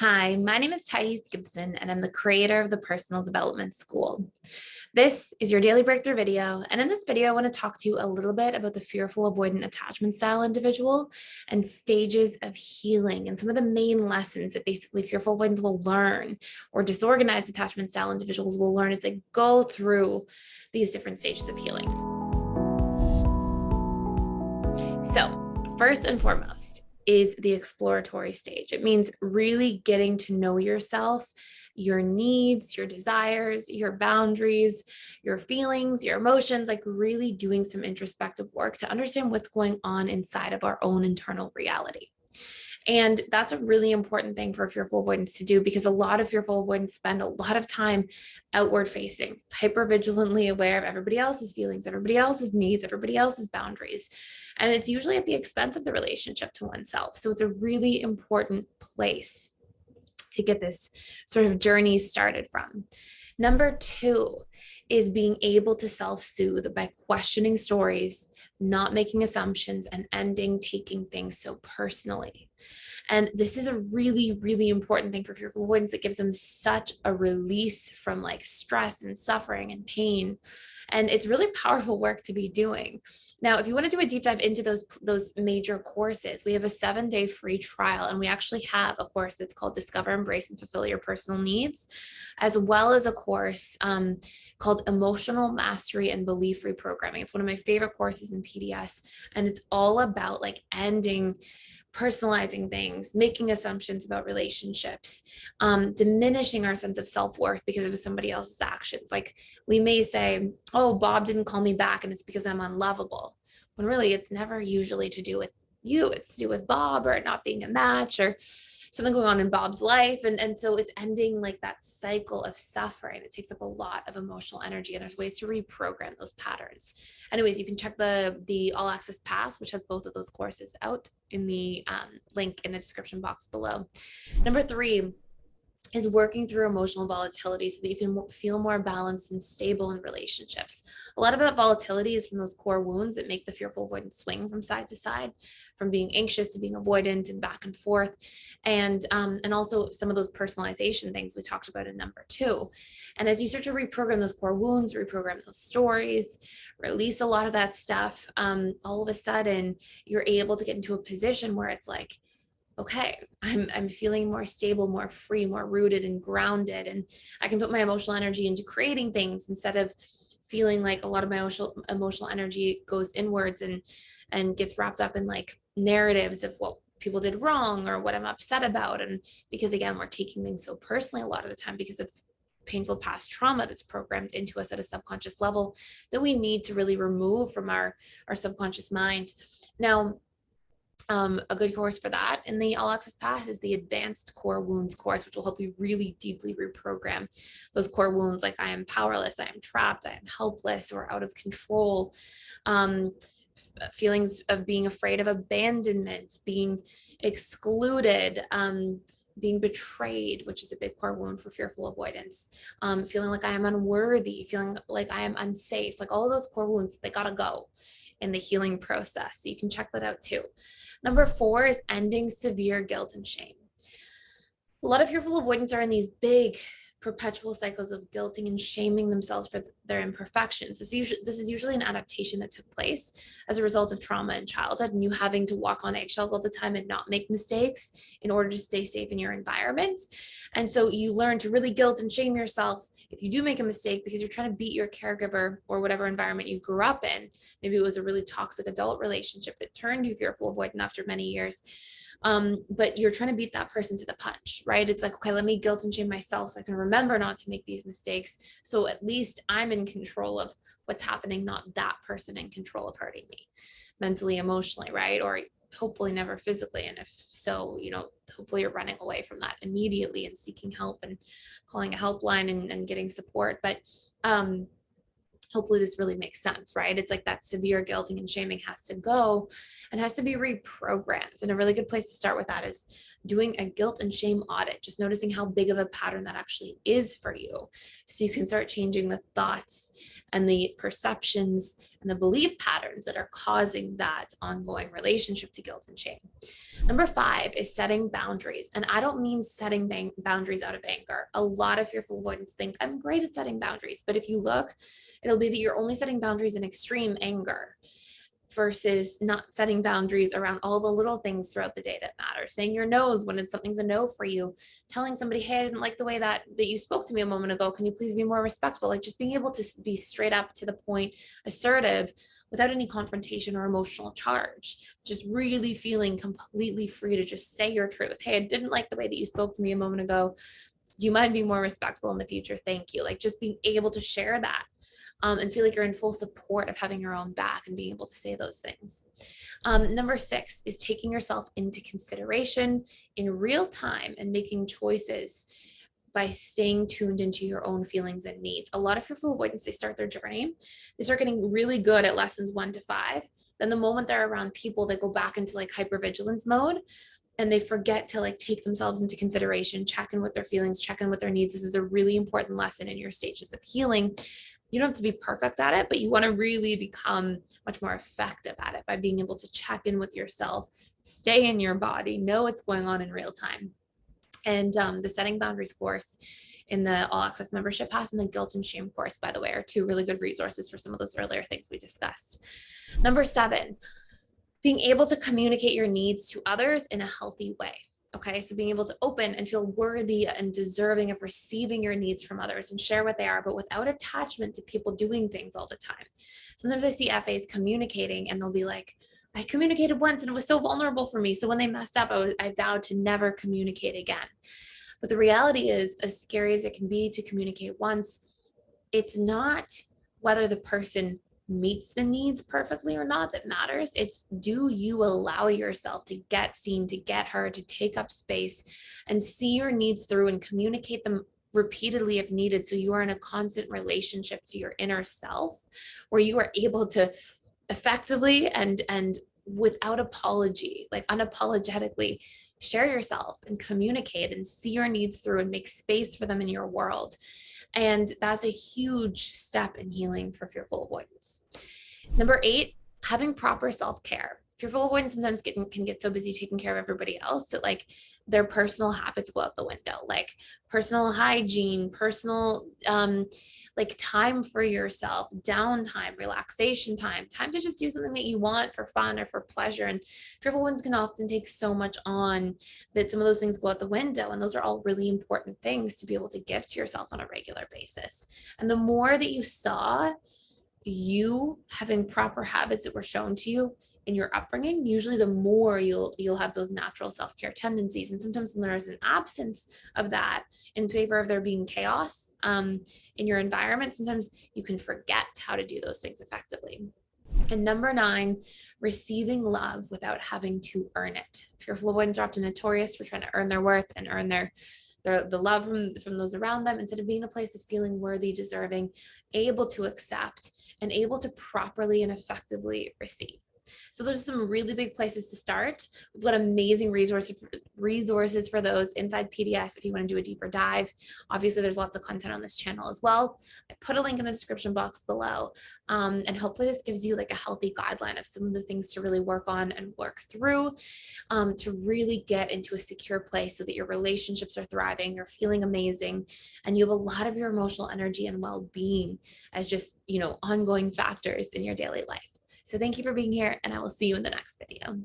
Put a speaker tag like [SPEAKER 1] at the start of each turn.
[SPEAKER 1] Hi, my name is Thais Gibson, and I'm the creator of the Personal Development School. This is your daily breakthrough video, and in this video, I want to talk to you a little bit about the fearful avoidant attachment style individual and stages of healing and some of the main lessons that basically fearful avoidants will learn, or disorganized attachment style individuals will learn as they go through these different stages of healing. So, first and foremost, is the exploratory stage. It means really getting to know yourself, your needs, your desires, your boundaries, your feelings, your emotions, like really doing some introspective work to understand what's going on inside of our own internal reality. And that's a really important thing for fearful avoidance to do, because a lot of fearful avoidants spend a lot of time outward facing, hyper vigilantly aware of everybody else's feelings, everybody else's needs, everybody else's boundaries. And it's usually at the expense of the relationship to oneself. So it's a really important place to get this sort of journey started from. Number two is being able to self-soothe by questioning stories, not making assumptions, and ending taking things so personally. And this is a really, really important thing for fearful avoidance. It gives them such a release from like stress and suffering and pain. And it's really powerful work to be doing. Now, if you want to do a deep dive into those major courses, we have a 7-day free trial, and we actually have a course that's called Discover, Embrace, and Fulfill Your Personal Needs, as well as a course called Emotional Mastery and Belief Reprogramming. It's one of my favorite courses in PDS, and it's all about like ending personalizing things, making assumptions about relationships, diminishing our sense of self-worth because of somebody else's actions. Like we may say, oh, Bob didn't call me back and it's because I'm unlovable. When really it's never usually to do with you. It's to do with Bob or not being a match or something going on in Bob's life. And so it's ending like that cycle of suffering. It takes up a lot of emotional energy, and there's ways to reprogram those patterns. Anyways, you can check the All Access Pass, which has both of those courses out in the link in the description box below. Number three is working through emotional volatility so that you can feel more balanced and stable in relationships. A lot of that volatility is from those core wounds that make the fearful avoidant swing from side to side, from being anxious to being avoidant and back and forth. And also some of those personalization things we talked about in number two. And as you start to reprogram those core wounds, reprogram those stories, release a lot of that stuff, all of a sudden you're able to get into a position where it's like, okay, I'm feeling more stable, more free, more rooted and grounded. And I can put my emotional energy into creating things instead of feeling like a lot of my emotional energy goes inwards and gets wrapped up in like narratives of what people did wrong or what I'm upset about. And because again, we're taking things so personally a lot of the time because of painful past trauma that's programmed into us at a subconscious level that we need to really remove from our subconscious mind. Now, a good course for that in the All Access Pass is the Advanced Core Wounds course, which will help you really deeply reprogram those core wounds like I am powerless, I am trapped, I am helpless or out of control, feelings of being afraid of abandonment, being excluded, being betrayed, which is a big core wound for fearful avoidance, feeling like I am unworthy, feeling like I am unsafe, like all of those core wounds, they gotta go in the healing process. So you can check that out too. Number four is ending severe guilt and shame. A lot of fearful avoidants are in these big perpetual cycles of guilting and shaming themselves for their imperfections. This is usually an adaptation that took place as a result of trauma in childhood and you having to walk on eggshells all the time and not make mistakes in order to stay safe in your environment. And so you learn to really guilt and shame yourself if you do make a mistake because you're trying to beat your caregiver or whatever environment you grew up in. Maybe it was a really toxic adult relationship that turned you fearful avoidant after many years. But you're trying to beat that person to the punch, right? It's like, okay, let me guilt and shame myself so I can remember not to make these mistakes. So at least I'm in control of what's happening, not that person in control of hurting me mentally, emotionally, right? Or hopefully never physically. And if so, hopefully you're running away from that immediately and seeking help and calling a helpline and getting support. But Hopefully this really makes sense, right? It's like that severe guilting and shaming has to go and has to be reprogrammed. And a really good place to start with that is doing a guilt and shame audit, just noticing how big of a pattern that actually is for you. So you can start changing the thoughts and the perceptions and the belief patterns that are causing that ongoing relationship to guilt and shame. Number 5 is setting boundaries. And I don't mean setting boundaries out of anger. A lot of fearful avoidants think I'm great at setting boundaries, but if you look, it'll be that you're only setting boundaries in extreme anger versus not setting boundaries around all the little things throughout the day that matter. Saying your no's when it's something's a no for you. Telling somebody, hey, I didn't like the way that you spoke to me a moment ago. Can you please be more respectful? Like just being able to be straight up to the point, assertive, without any confrontation or emotional charge. Just really feeling completely free to just say your truth. Hey, I didn't like the way that you spoke to me a moment ago. Do you mind being more respectful in the future? Thank you. Like just being able to share that. And feel like you're in full support of having your own back and being able to say those things. Number 6 is taking yourself into consideration in real time and making choices by staying tuned into your own feelings and needs. A lot of fearful avoidants, they start their journey, they start getting really good at lessons 1 to 5. Then the moment they're around people, they go back into like hypervigilance mode. And they forget to like take themselves into consideration, check in with their feelings, check in with their needs. This is a really important lesson in your stages of healing. You don't have to be perfect at it, but you want to really become much more effective at it by being able to check in with yourself, stay in your body, know what's going on in real time. And the Setting Boundaries course in the All Access Membership Pass and the Guilt and Shame course, by the way, are 2 really good resources for some of those earlier things we discussed. Number 7, being able to communicate your needs to others in a healthy way. Okay, so being able to open and feel worthy and deserving of receiving your needs from others and share what they are, but without attachment to people doing things all the time. Sometimes I see FAs communicating and they'll be like, I communicated once and it was so vulnerable for me. So when they messed up, I vowed to never communicate again. But the reality is, as scary as it can be to communicate once, it's not whether the person meets the needs perfectly or not that matters. It's, do you allow yourself to get seen, to get heard, to take up space and see your needs through and communicate them repeatedly if needed, so you are in a constant relationship to your inner self where you are able to effectively and without apology, like unapologetically share yourself and communicate and see your needs through and make space for them in your world. And that's a huge step in healing for fearful avoidance. Number 8, having proper self-care. Fearful avoidance sometimes can get so busy taking care of everybody else that like their personal habits go out the window, like personal hygiene, personal like time for yourself, downtime, relaxation time to just do something that you want for fun or for pleasure. And fearful ones can often take so much on that some of those things go out the window. And those are all really important things to be able to give to yourself on a regular basis. And the more that you saw you having proper habits that were shown to you in your upbringing, usually the more you'll have those natural self-care tendencies. And sometimes when there is an absence of that in favor of there being chaos in your environment, sometimes you can forget how to do those things effectively. And number 9, receiving love without having to earn it. Fearful avoidants are often notorious for trying to earn their worth and earn the love from those around them, instead of being in a place of feeling worthy, deserving, able to accept, and able to properly and effectively receive. So there's some really big places to start. We've got amazing resources for those inside PDS if you want to do a deeper dive. Obviously, there's lots of content on this channel as well. I put a link in the description box below. And hopefully this gives you like a healthy guideline of some of the things to really work on and work through to really get into a secure place so that your relationships are thriving, you're feeling amazing, and you have a lot of your emotional energy and well-being as just, ongoing factors in your daily life. So thank you for being here, and I will see you in the next video.